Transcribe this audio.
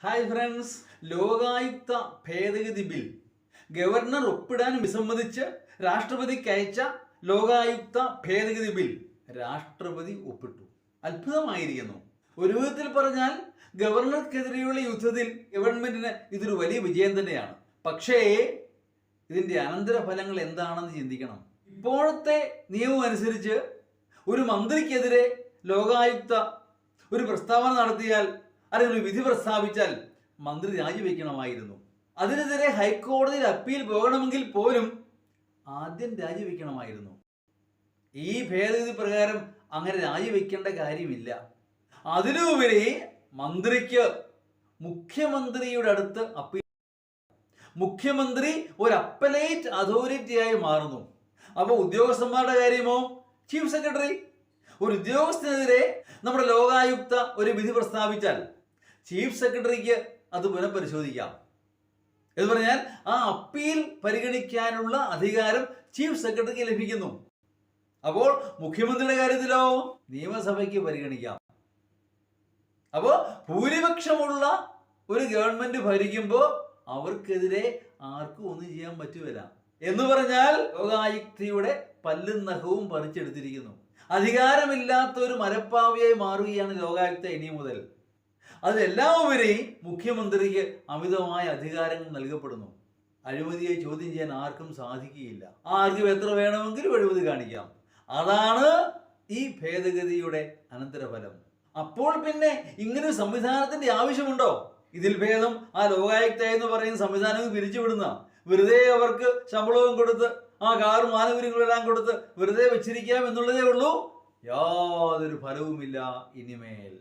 Hi friends, Lokayukta ഭേദഗതി bill governor ഒപ്പിടാൻ വിസമ്മതിച്ച് രാഷ്ട്രപതിക്ക് അയച്ച ലോകായുക്ത ഭേദഗതി ബിൽ രാഷ്ട്രപതി ഒപ്പിട്ടു. അത്ഭുതമായിരിക്കുന്നു. ഒരു വിധത്തിൽ പറഞ്ഞാൽ ഗവർണർക്കെതിരെയുള്ള യുദ്ധത്തിൽ ഗവൺമെന്റിന് ഇതൊരു വലിയ വിജയം തന്നെയാണ്. പക്ഷേ ഇതിന്റെ അനന്തരഫലങ്ങൾ എന്താണെന്ന് ചിന്തിക്കണം. ഇപ്പോഴത്തെ നിയമം അനുസരിച്ച് ഒരു മന്ത്രിക്കെതിരെ ലോകായുക്ത ഒരു പ്രസ്താവന നടത്തിയാൽ അല്ലെങ്കിൽ ഒരു വിധി പ്രസ്താവിച്ചാൽ മന്ത്രി രാജിവെക്കണമായിരുന്നു. അതിനെതിരെ ഹൈക്കോടതിയിൽ അപ്പീൽ പോകണമെങ്കിൽ പോലും ആദ്യം രാജിവെക്കണമായിരുന്നു. ഈ ഭേദഗതി പ്രകാരം അങ്ങനെ രാജിവെക്കേണ്ട കാര്യമില്ല. അതിനുപരി മന്ത്രിക്ക് മുഖ്യമന്ത്രിയുടെ അടുത്ത് അപ്പീൽ, മുഖ്യമന്ത്രി ഒരു അപ്പലേറ്റ് അതോറിറ്റിയായി മാറുന്നു. അപ്പോൾ ഉദ്യോഗസ്ഥന്മാരുടെ കാര്യമോ? Chief secretary. ഒരു ഉദ്യോഗസ്ഥനെതിരെ നമ്മുടെ ലോകായുക്ത ഒരു വിധി പ്രസ്താവിച്ചാൽ ചീഫ് സെക്രട്ടറിക്ക് അത് പുനഃപരിശോധിക്കാം. എന്ന് പറഞ്ഞാൽ ആ അപ്പീൽ പരിഗണിക്കാനുള്ള അധികാരം ചീഫ് സെക്രട്ടറിക്ക് ലഭിക്കുന്നു. അപ്പോൾ മുഖ്യമന്ത്രിയുടെ കാര്യത്തിലോ നിയമസഭയ്ക്ക് പരിഗണിക്കാം. അപ്പോൾ ഭൂരിപക്ഷമുള്ള ഒരു ഗവൺമെന്റ് ഭരിക്കുമ്പോൾ അവർക്കെതിരെ ആർക്കും ഒന്നും ചെയ്യാൻ പറ്റുകയില്ല. എന്ന് പറഞ്ഞാൽ ലോകായുക്തയുടെ പല്ലും നഖവും പറിച്ചെടുത്തിരിക്കുന്നു. അധികാരമില്ലാത്ത ഒരു മരപ്പാവയായി മാറുകയാണ് ലോകായുക്ത ഇനി മുതൽ. അതിലെല്ലാം ഉപരി മുഖ്യമന്ത്രിക്ക് അമിതമായ അധികാരങ്ങൾ നൽകപ്പെടുന്നു. അഴിമതിയെ ചോദ്യം ചെയ്യാൻ ആർക്കും സാധിക്കുകയില്ല. ആർക്കും എത്ര വേണമെങ്കിലും അഴിമതി കാണിക്കാം. അതാണ് ഈ ഭേദഗതിയുടെ അനന്തരഫലം. അപ്പോൾ പിന്നെ ഇങ്ങനെ സംവിധാനത്തിന്റെ ആവശ്യമുണ്ടോ? ഇതിൽ ഭേദം ആ ലോകായുക്ത എന്ന് പറയുന്ന സംവിധാനം പിരിച്ചുവിടുന്ന, വെറുതെ അവർക്ക് ശമ്പളവും കൊടുത്ത് ആ കാറും ആനുകൂല്യങ്ങളെല്ലാം കൊടുത്ത് വെറുതെ വെച്ചിരിക്കാം എന്നുള്ളതേ ഉള്ളൂ. യാതൊരു ഫലവുമില്ല ഇനിമേൽ.